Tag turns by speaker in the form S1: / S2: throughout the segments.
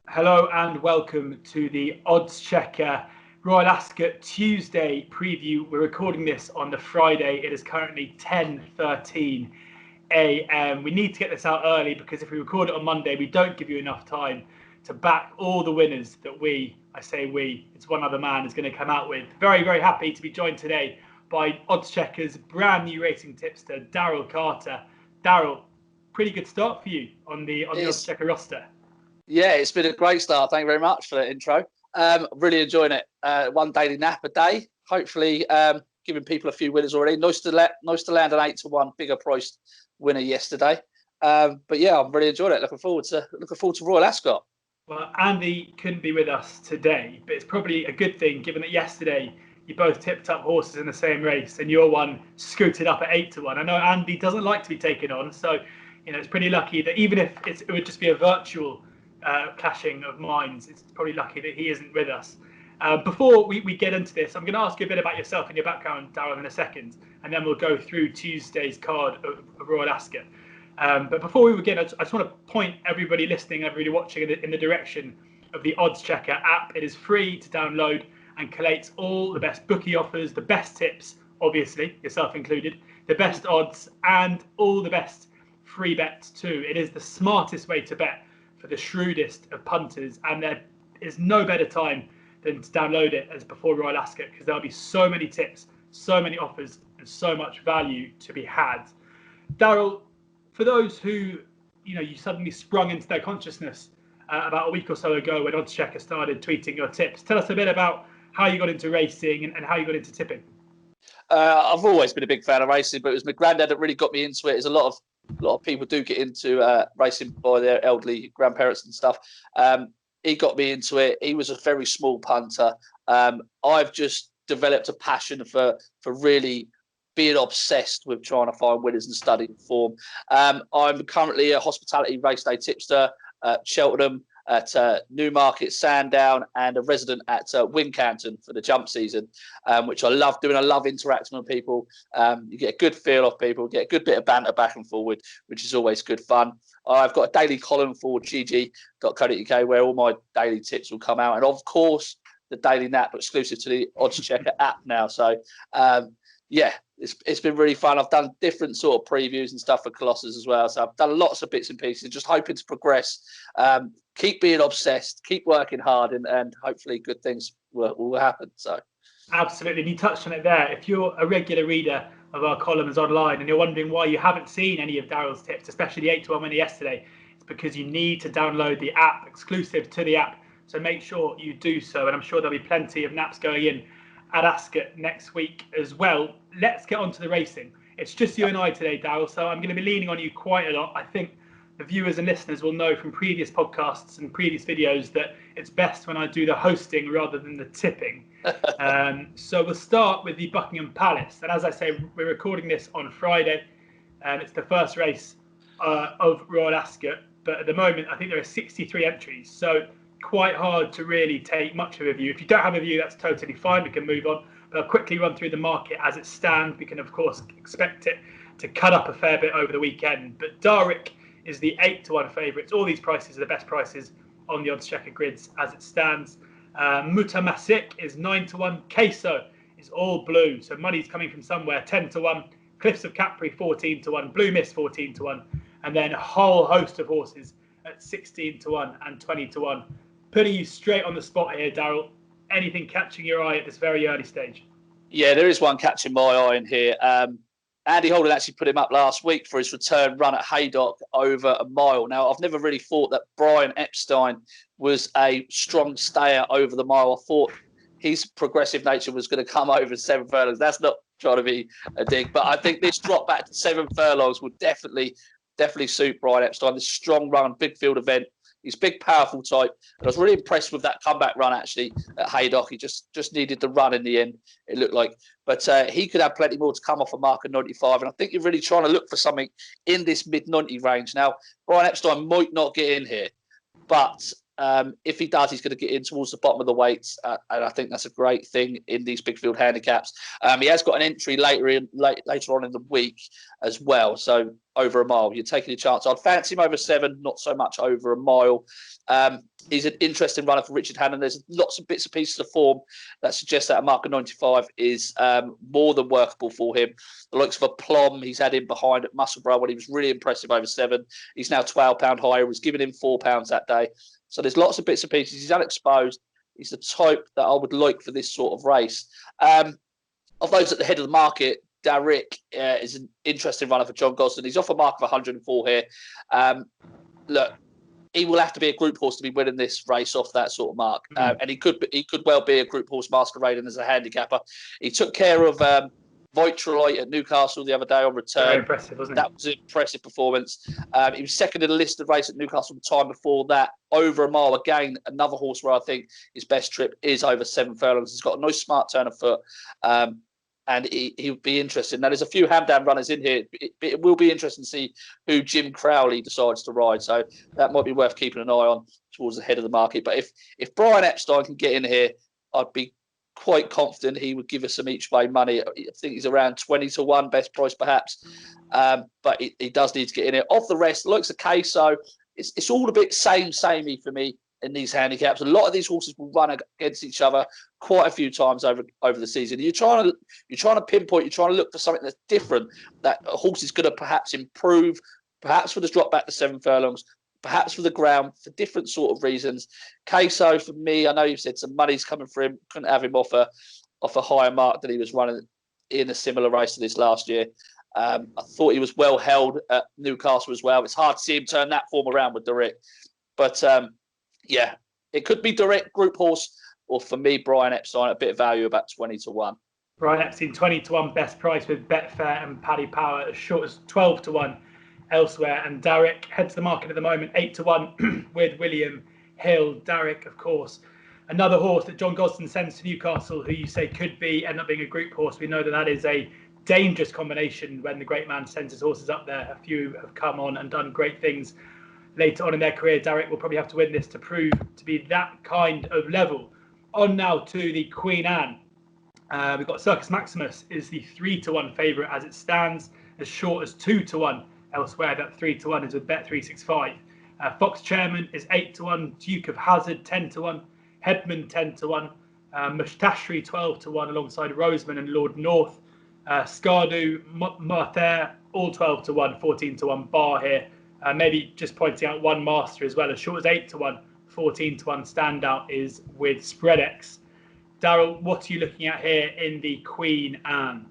S1: Hello and welcome to the Oddschecker Royal Ascot Tuesday preview. We're recording this on the Friday. It is currently 10:13 a.m. We need to get this out early because if we record it on Monday, we don't give you enough time to back all the winners that it's one other man, is going to come out with. Very, very happy to be joined today by Oddschecker's brand new racing tipster, Daryl Carter. Daryl, pretty good start for you on the Oddschecker roster.
S2: Yeah, it's been a great start. Thank you very much for the intro. Really enjoying it. One daily nap a day. Hopefully, giving people a few winners already. Nice to land an 8-1 bigger priced winner yesterday. But yeah, I'm really enjoying it. Looking forward to Royal Ascot.
S1: Well, Andy couldn't be with us today, but it's probably a good thing given that yesterday you both tipped up horses in the same race and your one scooted up at 8-1. I know Andy doesn't like to be taken on, so it's pretty lucky that even if it would just be a virtual clashing of minds, it's probably lucky that he isn't with us. Before we get into this, I'm going to ask you a bit about yourself and your background, Daryl, in a second, and then we'll go through Tuesday's card of Royal Ascot. But before we begin, I just want to point everybody listening, everybody watching in the direction of the Oddschecker app. It is free to download and collates all the best bookie offers, the best tips, obviously, yourself included, the best odds, and all the best free bets too. It is the smartest way to bet for the shrewdest of punters, and there is no better time than to download it as before Royal Ascot, because there'll be so many tips, so many offers, and so much value to be had. Daryl, for those who you suddenly sprung into their consciousness about a week or so ago when Oddschecker started tweeting your tips, tell us a bit about how you got into racing and how you got into tipping.
S2: I've always been a big fan of racing, but it was my granddad that really got me into it. There's a lot of people do get into racing by their elderly grandparents and stuff. He got me into it. He was a very small punter. I've just developed a passion for really being obsessed with trying to find winners and studying form. I'm currently a hospitality race day tipster at Cheltenham, at Newmarket, Sandown, and a resident at Wincanton for the jump season, which I love doing. I love interacting with people. You get a good feel of people, get a good bit of banter back and forward, which is always good fun. I've got a daily column for gg.co.uk where all my daily tips will come out. And of course, the daily nap exclusive to the Oddschecker app now. So, yeah, it's been really fun. I've done different sort of previews and stuff for Colossus as well. So I've done lots of bits and pieces, just hoping to progress. Keep being obsessed, keep working hard, and hopefully good things will happen. So,
S1: absolutely, and you touched on it there. If you're a regular reader of our columns online and you're wondering why you haven't seen any of Daryl's tips, especially the 8-1 winner yesterday, it's because you need to download the app exclusive to the app. So make sure you do so, and I'm sure there'll be plenty of naps going in at Ascot next week as well. Let's get on to the racing. It's just you and I today, Daryl, so I'm going to be leaning on you quite a lot. I think the viewers and listeners will know from previous podcasts and previous videos that it's best when I do the hosting rather than the tipping. So we'll start with the Buckingham Palace. And as I say, we're recording this on Friday. It's the first race of Royal Ascot. But at the moment, I think there are 63 entries. So quite hard to really take much of a view. If you don't have a view, that's totally fine. We can move on. But I'll quickly run through the market as it stands. We can, of course, expect it to cut up a fair bit over the weekend. But Darwick is the 8-1 favourites. All these prices are the best prices on the Oddschecker grids as it stands. Mutamasik is 9-1. Queso is all blue, so money's coming from somewhere. 10-1. Cliffs of Capri 14-1. Blue Mist 14-1, and then a whole host of horses at 16-1 and 20-1. Putting you straight on the spot here, Daryl. Anything catching your eye at this very early stage?
S2: Yeah, there is one catching my eye in here. Andy Holden actually put him up last week for his return run at Haydock over a mile. Now, I've never really thought that Brian Epstein was a strong stayer over the mile. I thought his progressive nature was going to come over 7 furlongs. That's not trying to be a dig, but I think this drop back to 7 furlongs would definitely suit Brian Epstein. This strong run, big field event. He's a big, powerful type. And I was really impressed with that comeback run, actually, at Haydock. He just needed the run in the end, it looked like. But he could have plenty more to come off a mark of 95. And I think you're really trying to look for something in this mid-90 range. Now, Brian Epstein might not get in here, but If he does, he's going to get in towards the bottom of the weights, and I think that's a great thing in these big field handicaps. He has got an entry later on in the week as well, so over a mile. You're taking a chance. I'd fancy him over 7, not so much over a mile. He's an interesting runner for Richard Hannon. There's lots of bits and pieces of form that suggest that a mark of 95 is more than workable for him. The likes of a Plum, he's had him behind at Musselburgh when he was really impressive over 7. He's now £12 higher. He's given him £4 that day. So there's lots of bits and pieces. He's unexposed. He's the type that I would like for this sort of race. Of those at the head of the market, Darrick is an interesting runner for John Gosden. He's off a mark of 104 here. Look, he will have to be a group horse to be winning this race off that sort of mark. And he could well be a group horse masquerading as a handicapper. He took care of Vitrolite at Newcastle the other day on return.
S1: Very impressive, wasn't it?
S2: That was an impressive performance. He was second in the listed race at Newcastle the time before that. Over a mile again, another horse where I think his best trip is over 7 furlongs. He's got a nice smart turn of foot. And he would be interesting. Now, there's a few Hamdan runners in here. It will be interesting to see who Jim Crowley decides to ride. So that might be worth keeping an eye on towards the head of the market. But if Brian Epstein can get in here, I'd be quite confident he would give us some each way money. I think he's around 20 to 1, best price perhaps. But he does need to get in here. Of the rest, looks okay. So it's all a bit samey for me in these handicaps. A lot of these horses will run against each other quite a few times over the season. You're trying to pinpoint, you're trying to look for something that's different, that a horse is going to perhaps improve, perhaps for the drop back to 7 furlongs, perhaps for the ground, for different sort of reasons. Queso, for me, I know you've said some money's coming for him. Couldn't have him off a higher mark than he was running in a similar race to this last year. I thought he was well held at Newcastle as well. It's hard to see him turn that form around with Darrick. But, yeah, it could be Darrick, group horse, or for me, Brian Epstein, a bit of value, about 20 to 1.
S1: Brian Epstein, 20 to 1 best price with Betfair and Paddy Power, as short as 12 to 1 elsewhere. And Darrick heads the market at the moment, 8 to 1 with William Hill. Darrick, of course, another horse that John Gosden sends to Newcastle, who you say could end up being a group horse. We know that is a dangerous combination when the great man sends his horses up there. A few have come on and done great things later on in their career. Darrick will probably have to win this to prove to be that kind of level. On now to the Queen Anne. We've got Circus Maximus is the 3 to 1 favourite as it stands, as short as 2 to 1 elsewhere. That 3 to 1 is with Bet365. Fox Chairman is 8 to 1. Duke of Hazard 10 to 1. Headman 10 to 1. Mushtashri 12 to 1 alongside Roseman and Lord North. Scardu, Marthair all 12 to 1, 14 to 1 bar here. Maybe just pointing out one master as well, as short as 8 to 1, 14 to 1 standout is with Spreadex. Daryl, what are you looking at here in the Queen Anne?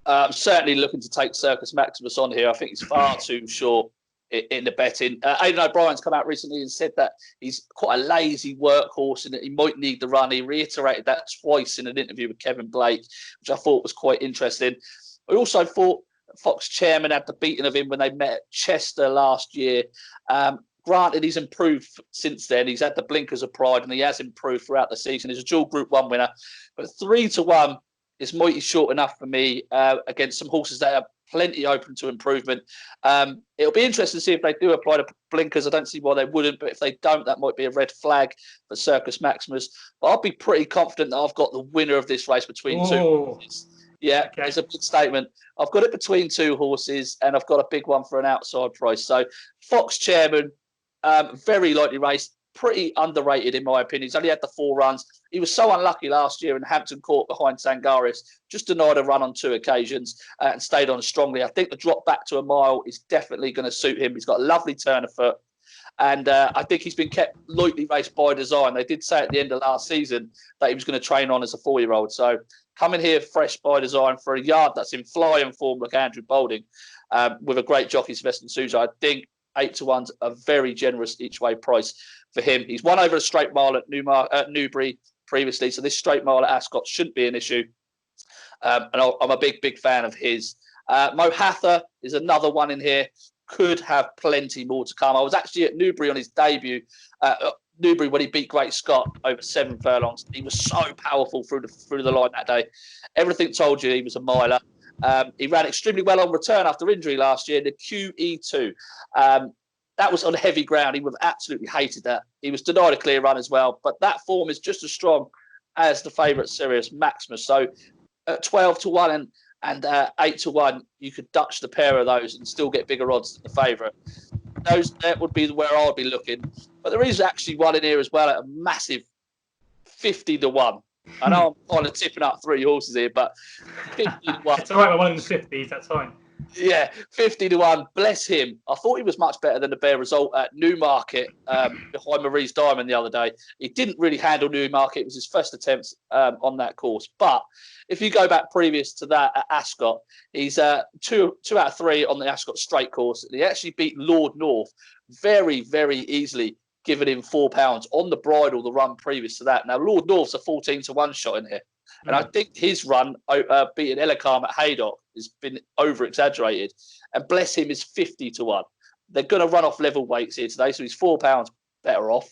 S2: I'm certainly looking to take Circus Maximus on here. I think he's far too short in the betting. Aidan O'Brien's come out recently and said that he's quite a lazy workhorse and that he might need the run. He reiterated that twice in an interview with Kevin Blake, which I thought was quite interesting. I also thought Fox Chairman had the beating of him when they met at Chester last year. Granted, he's improved since then. He's had the blinkers of pride and he has improved throughout the season. He's a dual Group 1 winner. But 3 to 1 is mighty short enough for me against some horses that are plenty open to improvement. It'll be interesting to see if they do apply the blinkers. I don't see why they wouldn't, but if they don't, that might be a red flag for Circus Maximus. But I'll be pretty confident that I've got the winner of this race between two horses. Yeah, okay. It's a big statement. I've got it between 2 horses and I've got a big one for an outside price. So Fox Chairman, very likely race, pretty underrated in my opinion. He's only had the 4 runs. He was so unlucky last year in Hampton Court behind Sangaris, just denied a run on 2 occasions and stayed on strongly. I think the drop back to a mile is definitely going to suit him. He's got a lovely turn of foot. And I think he's been kept lightly raced by design. They did say at the end of last season that he was going to train on as a 4-year-old. So coming here fresh by design for a yard that's in flying form like Andrew Boulding with a great jockey, Sylvester Sousa. I think 8 to 1's a very generous each way price for him. He's won over a straight mile at Newbury previously, so this straight mile at Ascot shouldn't be an issue. And I'm a big fan of his. Mo Hatha is another one in here. Could have plenty more to come. I was actually at Newbury on his debut. Newbury when he beat Great Scott over 7 furlongs. He was so powerful through the line that day. Everything told you he was a miler. He ran extremely well on return after injury last year in the QE2. that was on heavy ground. He would have absolutely hated that. He was denied a clear run as well. But that form is just as strong as the favourite Circus Maximus. So at 12-1 and 8-1, you could Dutch the pair of those and still get bigger odds than the favourite. That would be where I'd be looking. But there is actually one in here as well at a massive 50-1. I know I'm kind of tipping up 3 horses here, but 50-1.
S1: It's all right, we're one in the 50s, that's fine.
S2: Yeah, 50-1. Bless him. I thought he was much better than the bare result at Newmarket behind Marie's Diamond the other day. He didn't really handle Newmarket. It was his first attempt on that course. But if you go back previous to that at Ascot, he's 2 out of 3 on the Ascot straight course. He actually beat Lord North very, very easily, giving him £4 on the bridle the run previous to that. Now, Lord North's a 14-1 shot in here. And I think his run beating Elek at Haydock has been over-exaggerated. And bless him, is 50-1. They're going to run off level weights here today, so he's £4 better off.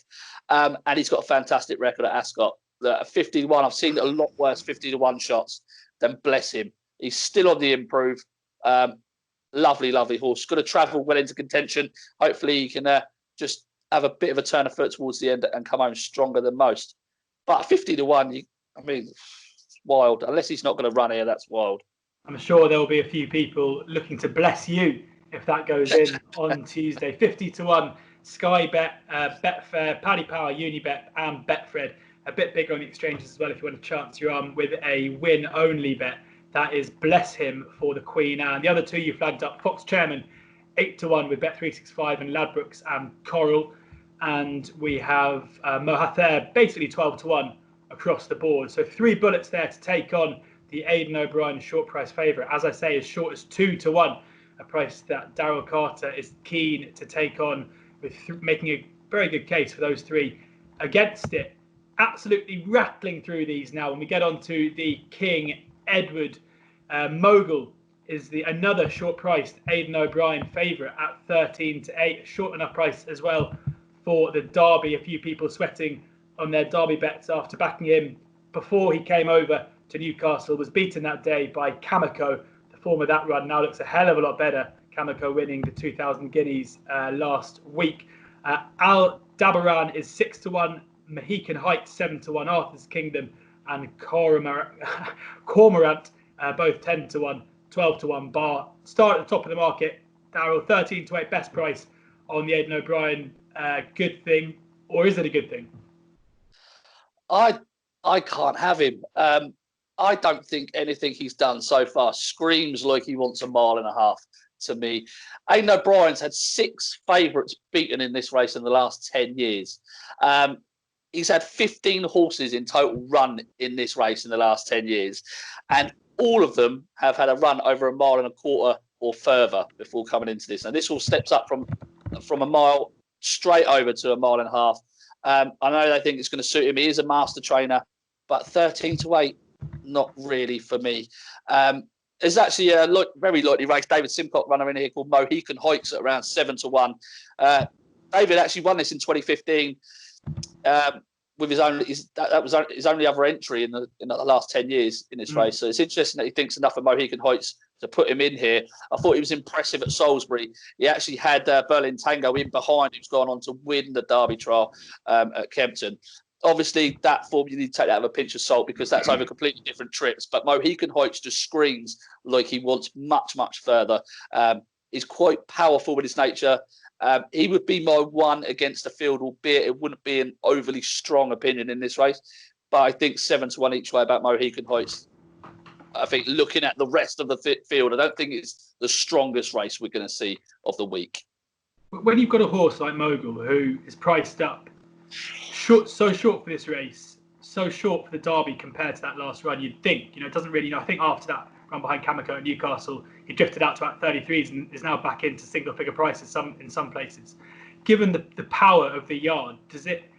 S2: And he's got a fantastic record at Ascot. At 50-1, I've seen a lot worse 50-1 shots than bless him. He's still on the improve. Lovely, lovely horse. Going to travel well into contention. Hopefully he can just have a bit of a turn of foot towards the end and come home stronger than most. But 50-1, it's wild. Unless he's not going to run here, that's wild.
S1: I'm sure there will be a few people looking to bless you if that goes in on Tuesday. 50-1, Sky Bet, Betfair, Paddy Power, Unibet, and Betfred. A bit bigger on the exchanges as well if you want to chance your arm with a win-only bet. That is Bless Him for the Queen Anne. The other two you flagged up, Fox Chairman, 8-1 with Bet365 and Ladbrokes and Coral. And we have Mohathir, basically 12-1 across the board. So 3 bullets there to take on the Aidan O'Brien short price favourite. As I say, as short as 2-1, a price that Daryl Carter is keen to take on, with making a very good case for those 3 against it. Absolutely rattling through these now. When we get on to the King Edward, Mogul is another short-priced Aidan O'Brien favourite at 13-8. Short enough price as well for the Derby. A few people sweating on their Derby bets after backing him before he came over to Newcastle. Was beaten that day by Kamiko. The form of that run now looks a hell of a lot better. Kamiko winning the 2,000 guineas last week. Al Dabaran is 6-1. Mohican Heights 7-1. Arthur's Kingdom and Cormorant both 10-1. 12-1 bar. Start at the top of the market. Daryl, 13-8 best price on the Aidan O'Brien. Good thing, or is it a good thing?
S2: I can't have him. I don't think anything he's done so far screams like he wants 1.5 miles to me. Aidan O'Brien's had 6 favourites beaten in this race in the last 10 years. He's had 15 horses in total run in this race in the last 10 years. And all of them have had a run over 1.25 miles or further before coming into this. And this all steps up from 1 mile straight over to 1.5 miles. I know they think it's going to suit him. He is a master trainer, but 13-8, not really for me. There's actually a very likely race. David Simcock runner in here called Mohican Heights at around 7-1. David actually won this in 2015 with that was his only other entry in the last 10 years in this race. So it's interesting that he thinks enough of Mohican Heights to put him in here. I thought he was impressive at Salisbury. He actually had Berlin Tango in behind, who's gone on to win the Derby trial at Kempton. Obviously, that form, you need to take that with a pinch of salt because that's over completely different trips. But Mohican Heights just screams like he wants much, much further. He's quite powerful with his nature. He would be my one against the field, albeit it wouldn't be an overly strong opinion in this race. But I think 7-1 each way about Mohican Heights. I think looking at the rest of the field, I don't think it's the strongest race we're going to see of the week.
S1: When you've got a horse like Mogul who is priced up, so short for this race, so short for the Derby compared to that last run, you'd think, it doesn't really, I think after that run behind Kamiko at Newcastle, he drifted out to about 33s and is now back into single figure prices in some places. Given the power of the yard, does it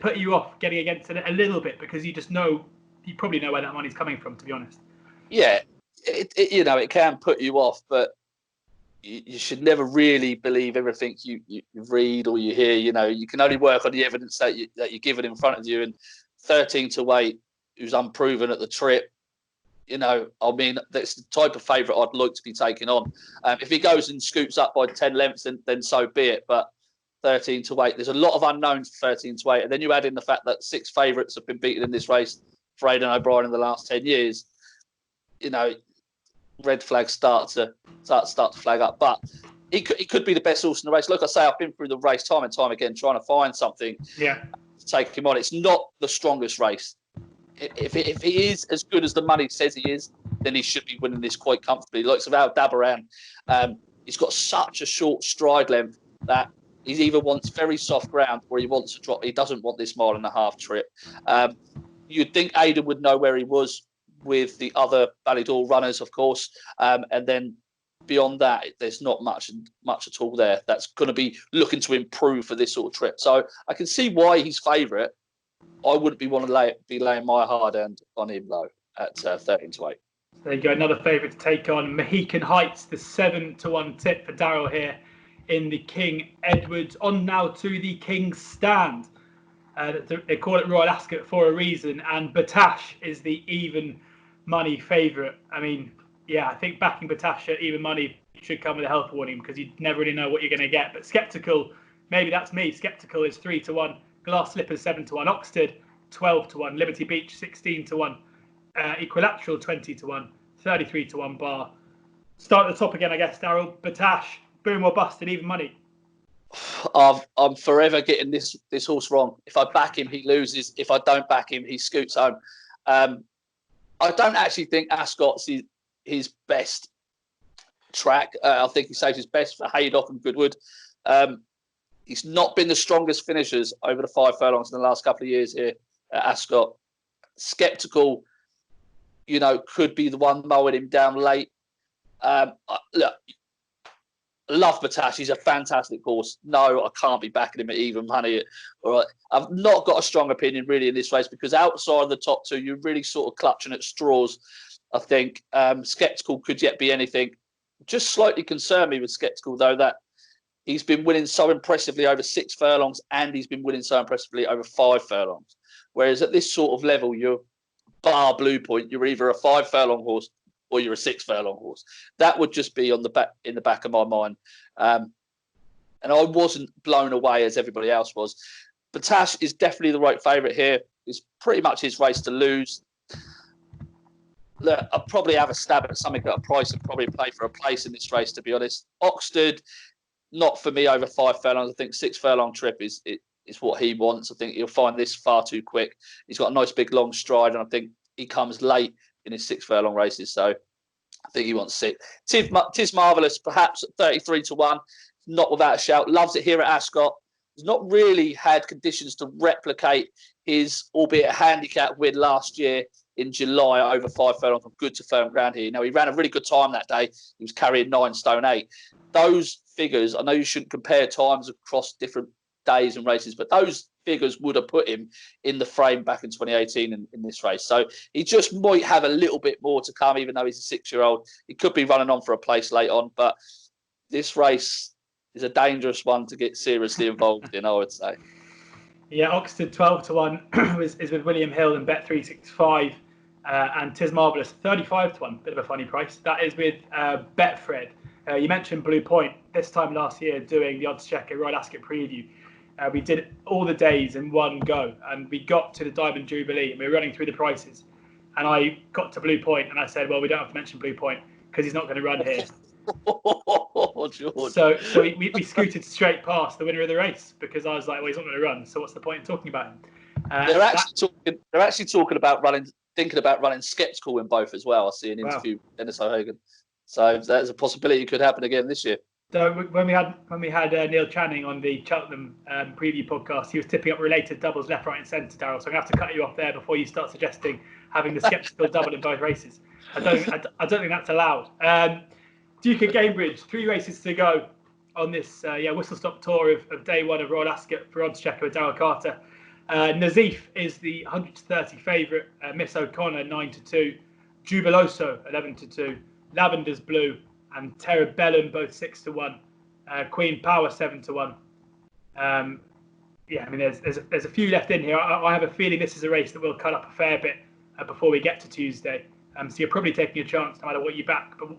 S1: put you off getting against it a little bit because you probably know where that money's coming from, to be honest?
S2: Yeah, it can put you off, but you should never really believe everything you read or you hear. You can only work on the evidence that you're given in front of you. And 13-8, who's unproven at the trip, I mean, that's the type of favourite I'd like to be taking on. If he goes and scoots up by 10 lengths, then so be it. But 13 to 8, there's a lot of unknowns for 13 to 8. And then you add in the fact that 6 favourites have been beaten in this race for Aidan O'Brien in the last 10 years. Red flags start to flag up. But he could be the best horse in the race. Like I say, I've been through the race time and time again trying to find something to take him on. It's not the strongest race. If he is as good as the money says he is, then he should be winning this quite comfortably. Like Al Dabaran, he's got such a short stride length that he either wants very soft ground or he wants to drop. He doesn't want this 1.5 mile trip. You'd think Aidan would know where he was with the other Ballydor runners, of course, and then beyond that, there's not much at all there. That's going to be looking to improve for this sort of trip. So I can see why he's favourite. I wouldn't be laying my hard end on him though at 13 to 8.
S1: There you go, another favourite to take on. Mohican Heights, the 7 to 1 tip for Daryl here in the King Edwards. On now to the King's Stand. They call it Royal Ascot for a reason, and Batash is the even money favourite. I mean, I think backing Batash at even money should come with a health warning because you never really know what you're going to get. But Sceptical, maybe that's me. Sceptical is 3 to 1. Glass Slippers 7 to 1. Oxted 12 to 1. Liberty Beach 16 to 1. Equilateral 20 to 1. 33 to 1 bar. Start at the top again, I guess, Daryl. Batash, boom or bust at even money.
S2: I'm forever getting this horse wrong. If I back him, he loses. If I don't back him, he scoots home. I don't actually think Ascot's his best track. I think he saves his best for Haydock and Goodwood. He's not been the strongest finishers over the 5 furlongs in the last couple of years here at Ascot. Sceptical, could be the one mowing him down late. Look, love Batash. He's a fantastic horse. No, I can't be backing him at even money. All right. I've not got a strong opinion really in this race because outside of the top 2, you're really sort of clutching at straws, I think. Sceptical could yet be anything. Just slightly concerned me with Sceptical, though, that he's been winning so impressively over 6 furlongs and he's been winning so impressively over 5 furlongs. Whereas at this sort of level, you're bar Blue Point, you're either a 5 furlong horse or you're a 6 furlong horse. That would just be in the back of my mind. And I wasn't blown away as everybody else was. Batash is definitely the right favourite here. It's pretty much his race to lose. Look, I'll probably have a stab at something at a price and probably play for a place in this race, to be honest. Oxted, not for me over 5 furlongs. I think 6 furlong trip is what he wants. I think he'll find this far too quick. He's got a nice big long stride, and I think he comes late in his 6 furlong races. So I think he wants 6. Tis Marvellous, perhaps at 33 to 1. Not without a shout. Loves it here at Ascot. He's not really had conditions to replicate his, albeit a handicap win last year in July over 5 furlongs on good to firm ground here. Now, he ran a really good time that day. He was carrying 9 stone 8. Those figures, I know you shouldn't compare times across different days and races, but those figures would have put him in the frame back in 2018 in this race. So he just might have a little bit more to come, even though he's a 6-year-old. He could be running on for a place late on, but this race is a dangerous one to get seriously involved in, I would say.
S1: Yeah, Oxted 12 to 1 is with William Hill and Bet365, and Tis Marvellous 35 to 1. Bit of a funny price. That is with Betfred. You mentioned Blue Point. This time last year, doing the Oddschecker Royal Ascot preview, we did all the days in one go, and we got to the Diamond Jubilee, and we were running through the prices. And I got to Blue Point, and I said, well, we don't have to mention Blue Point because he's not going to run here. So we scooted straight past the winner of the race because I was like, well, he's not going to run, so what's the point in talking about him?
S2: They're actually talking about thinking about running Sceptical in both as well. I see an interview with Dennis O'Hagan. So that's a possibility it could happen again this year.
S1: So when we had Neil Channing on the Cheltenham preview podcast, he was tipping up related doubles left, right, and centre, Daryl. So I'm gonna have to cut you off there before you start suggesting having the Sceptical double in both races. I don't think that's allowed. Duke of Cambridge, 3 races to go on this whistle stop tour of day 1 of Royal Ascot for Oddschecker with Daryl Carter. Nazif is the 130 favourite. Miss O'Connor 9 to 2. Jubiloso 11 to 2. Lavender's Blue and Terabellum both 6 to 1. Queen Power 7 to 1. I mean, there's a few left in here. I have a feeling this is a race that will cut up a fair bit before we get to Tuesday. So you're probably taking a chance no matter what you back. But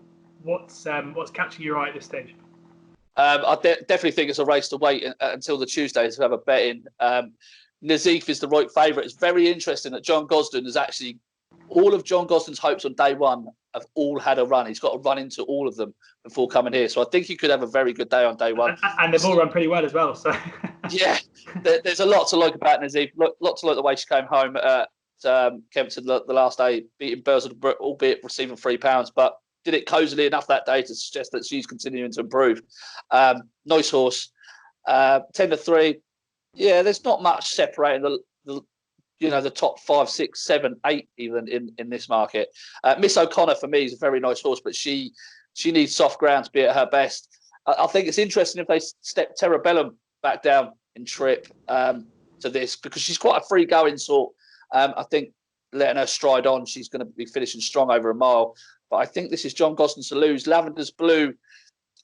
S1: what's catching your eye at this stage?
S2: I definitely think it's a race to wait until the Tuesday to have a bet in. Nazif is the right favourite. It's very interesting that John Gosden has actually, all of John Gosden's hopes on day one have all had a run. He's got to run into all of them before coming here. So I think he could have a very good day on day one.
S1: And they've all run pretty well as well. So
S2: yeah, there's a lot to like about Nazif. Lot to like the way she came home at Kempton the last day, beating Bursard, albeit receiving £3, but did it cosily enough that day to suggest that she's continuing to improve. Nice horse. 10-3. Yeah, there's not much separating the top 5, 6, 7, 8 even in this market. Miss O'Connor for me is a very nice horse, but she needs soft ground to be at her best. I think it's interesting if they step Terabellum back down in trip to this, because she's quite a free going sort. I think letting her stride on, she's going to be finishing strong over a mile. But I think this is John Gosden to lose. Lavender's Blue,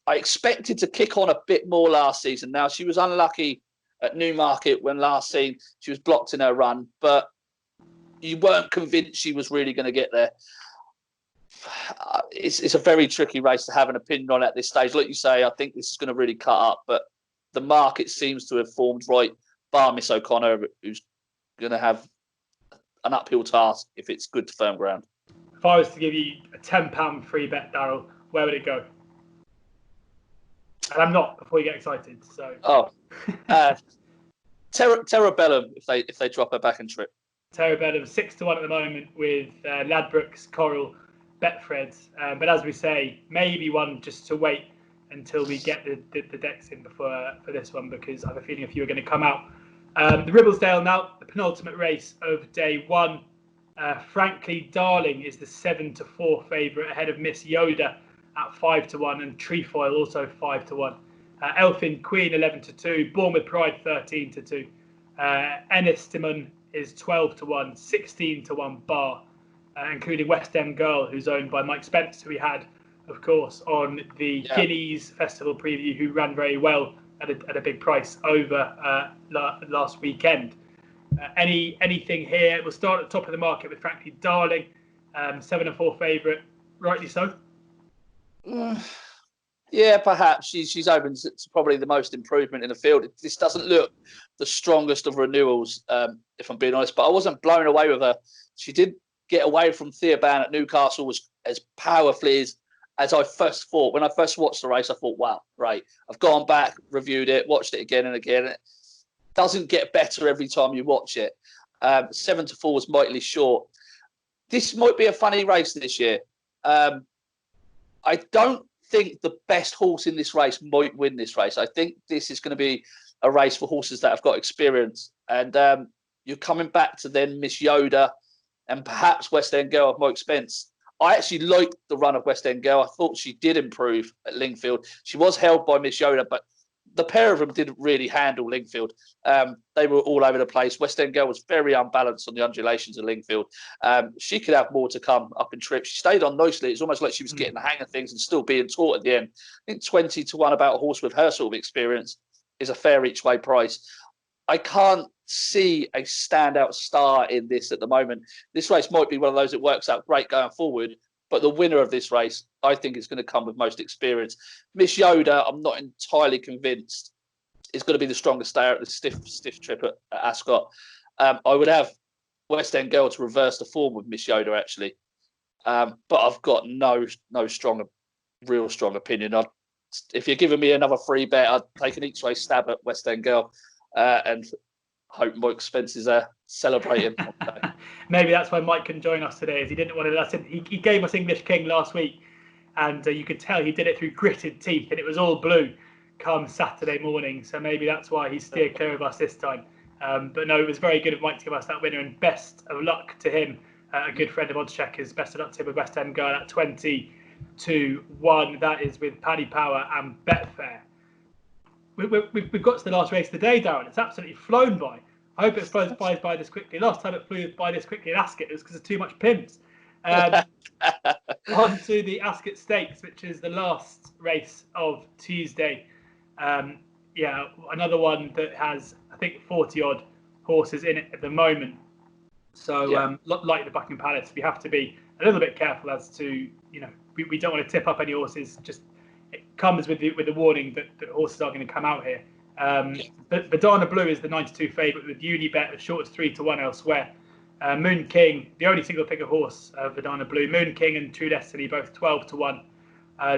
S2: I expected to kick on a bit more last season. Now, she was unlucky at Newmarket when last seen. She was blocked in her run, but you weren't convinced she was really going to get there. It's a very tricky race to have an opinion on at this stage. Like you say, I think this is going to really cut up, but the market seems to have formed right, bar Miss O'Connor, who's going to have an uphill task if it's good to firm ground.
S1: If I was to give you a £10 free bet, Daryl, where would it go? And I'm not, before you get excited. So.
S2: Terabellum if they drop her back in trip.
S1: Terabellum 6-1 at the moment with Ladbrokes, Coral, Betfred. But as we say, maybe one just to wait until we get the decks in for this one, because I have a feeling a few are going to come out. The Ribblesdale now, the penultimate race of day one. Frankly, Darling is the 7-4 favourite ahead of Miss Yoda at 5-1, and Trefoil also 5-1. Elfin Queen 11-2, Bournemouth Pride 13-2. Ennistimon is 12-1, 16-1 bar, including West End Girl, who's owned by Mike Spence, who we had, of course, on the Guineas Festival preview, who ran very well at a big price over last weekend. Anything here? We'll start at the top of the market with Frankly Darling, 7-4 favourite, rightly so.
S2: Yeah, perhaps she's open to probably the most improvement in the field. This doesn't look the strongest of renewals, if I'm being honest, but I wasn't blown away with her. She did get away from Theoban at Newcastle was as powerfully as I first thought. When I first watched the race, I thought, wow, right. I've gone back, reviewed it, watched it again and again. It doesn't get better every time you watch it. 7-4 was mightily short. This might be a funny race this year. I don't think the best horse in this race might win this race. I think this is going to be a race for horses that have got experience. And you're coming back to then Miss Yoda and perhaps West End Girl of Mike Spence. I actually liked the run of West End Girl. I thought she did improve at Lingfield. She was held by Miss Yoda, but the pair of them didn't really handle Lingfield. They were all over the place. West End Girl was very unbalanced on the undulations of Lingfield. She could have more to come up in trip. She stayed on nicely. It's almost like she was getting the hang of things and still being taught at the end. I think 20-1 about a horse with her sort of experience is a fair each way price. I can't see a standout star in this at the moment. This race might be one of those that works out great going forward, but the winner of this race, I think, is going to come with most experience. Miss Yoda, I'm not entirely convinced, is going to be the strongest stayer at the stiff trip at Ascot. I would have West End Girl to reverse the form with Miss Yoda, actually. But I've got no real strong opinion. If you're giving me another free bet, I'd take an each way stab at West End Girl and hope Mike Spence is celebrating.
S1: Maybe that's why Mike couldn't join us today, as he didn't want to. I said he gave us English King last week, and you could tell he did it through gritted teeth, and it was all blue come Saturday morning. So maybe that's why he steered clear of us this time. But no, it was very good of Mike to give us that winner, and best of luck to him. A good friend of Oddschecker's. Best of luck to him with West End Girl at 20-1. That is with Paddy Power and Betfair. We've got to the last race of the day, Darren. It's absolutely flown by. I hope it flies by this quickly. Last time it flew by this quickly at Ascot, it was because of too much pimps. On to the Ascot Stakes, which is the last race of Tuesday. Another one that has, I think, 40-odd horses in it at the moment. So, like the Buckingham Palace, we have to be a little bit careful as to, we don't want to tip up any horses. Just it comes with the warning that horses are going to come out here. But Badana Blue is the 92 favourite with Unibet as short as 3-1 elsewhere. Moon King, the only single figure horse of Badana Blue. Moon King and True Destiny both 12-1.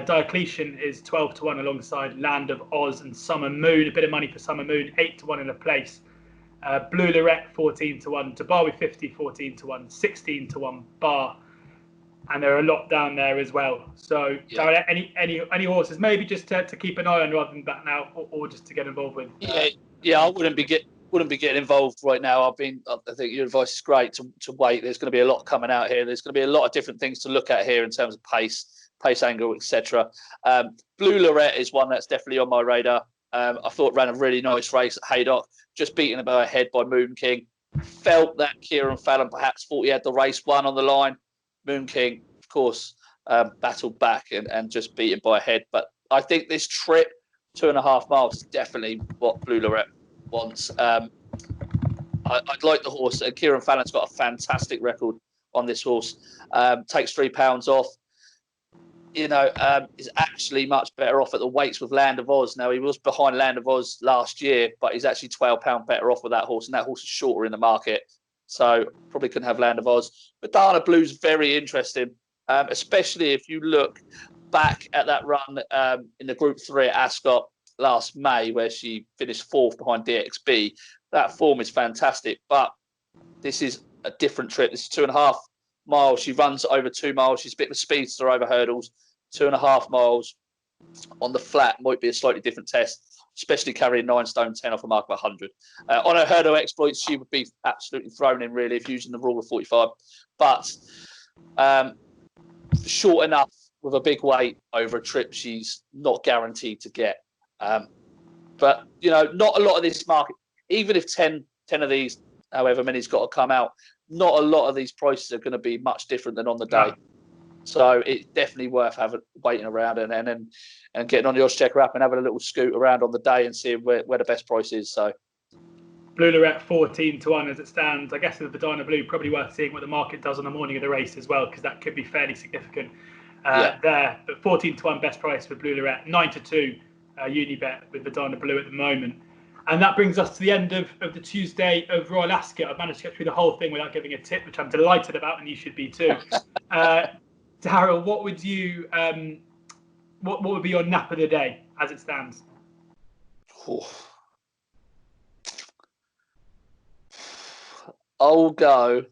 S1: Diocletian is 12-1 alongside Land of Oz and Summer Moon. A bit of money for Summer Moon, 8-1 in a place. Blue Lorette 14-1. Tabawi 50 14-1. 16-1 Bar. And there are a lot down there as well. So, yeah. Any horses maybe just to keep an eye on rather than back now, or just to get involved with?
S2: I wouldn't be getting involved right now. I think your advice is great to wait. There's going to be a lot coming out here. There's going to be a lot of different things to look at here in terms of pace angle, etc. Blue Lorette is one that's definitely on my radar. I thought ran a really nice race at Haydock, just beaten about a head by Moon King. Felt that Kieran Fallon perhaps thought he had the race won on the line. Moon King, of course, battled back and just beaten by a head. But I think this trip, 2.5 miles, is definitely what Blue Lorette wants. I'd like the horse. Kieran Fallon's got a fantastic record on this horse. Takes £3 off. Is actually much better off at the weights with Land of Oz. Now, he was behind Land of Oz last year, but he's actually £12 better off with that horse, and that horse is shorter in the market. So probably couldn't have Land of Oz. But Dana Blue's very interesting, especially if you look back at that run in the Group 3 at Ascot last May, where she finished 4th behind DXB. That form is fantastic, but this is a different trip. This is 2.5 miles. She runs over 2 miles. She's a bit of a speedster over hurdles. 2.5 miles on the flat might be a slightly different test, especially carrying 9 stone 10 off a mark of 100. On her hurdle exploits, she would be absolutely thrown in, really, if using the rule of 45. But short enough with a big weight over a trip she's not guaranteed to get. But, not a lot of this market, even if 10 of these, however many's got to come out, not a lot of these prices are going to be much different than on the day. No. So it's definitely worth waiting around and getting on the Oddschecker app and having a little scoot around on the day and seeing where the best price is. So
S1: Blue Lorette 14-1 as it stands. I guess with the Badana Blue, probably worth seeing what the market does on the morning of the race as well, because that could be fairly significant there. But 14-1 best price for Blue Lorette, 9-2 Unibet with Badana Blue at the moment. And that brings us to the end of the Tuesday of Royal Ascot. I've managed to get through the whole thing without giving a tip, which I'm delighted about, and you should be too. Daryl, what would you, what would be your nap of the day as it stands?
S2: I'll go.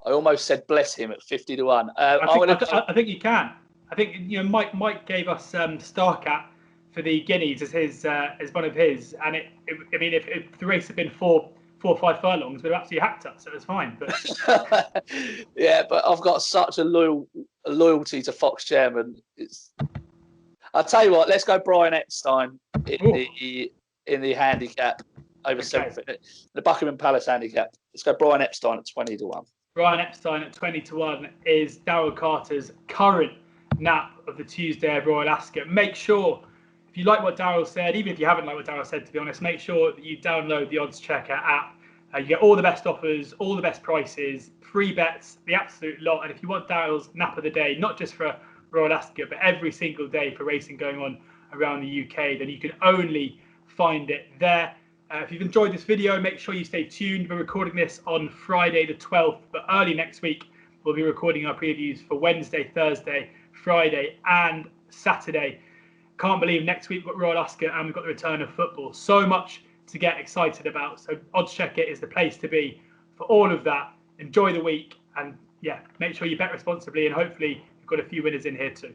S2: I almost said bless him at 50-1.
S1: I think you can. I think Mike gave us Starcat for the guineas as one of his, and if the race had been four or 5 furlongs, we'd have absolutely hacked us, so it was fine. But
S2: yeah, but I've got such a loyalty to Fox Chairman. I'll tell you what, let's go Brian Epstein in the handicap over 7 foot, the Buckingham Palace handicap. Let's go Brian Epstein at 20-1.
S1: Brian Epstein at 20-1 is Daryl Carter's current nap of the Tuesday of Royal Ascot. Make sure, if you like what Daryl said, even if you haven't liked what Daryl said, to be honest, make sure that you download the Oddschecker app. You get all the best offers, all the best prices, free bets, the absolute lot. And if you want Daryl's nap of the day, not just for Royal Ascot, but every single day for racing going on around the UK, then you can only find it there. If you've enjoyed this video, make sure you stay tuned. We're recording this on Friday the 12th, but early next week, we'll be recording our previews for Wednesday, Thursday, Friday, and Saturday. Can't believe next week we've got Royal Ascot and we've got the return of football. So much to get excited about. So Oddschecker is the place to be for all of that. Enjoy the week and make sure you bet responsibly, and hopefully you've got a few winners in here too.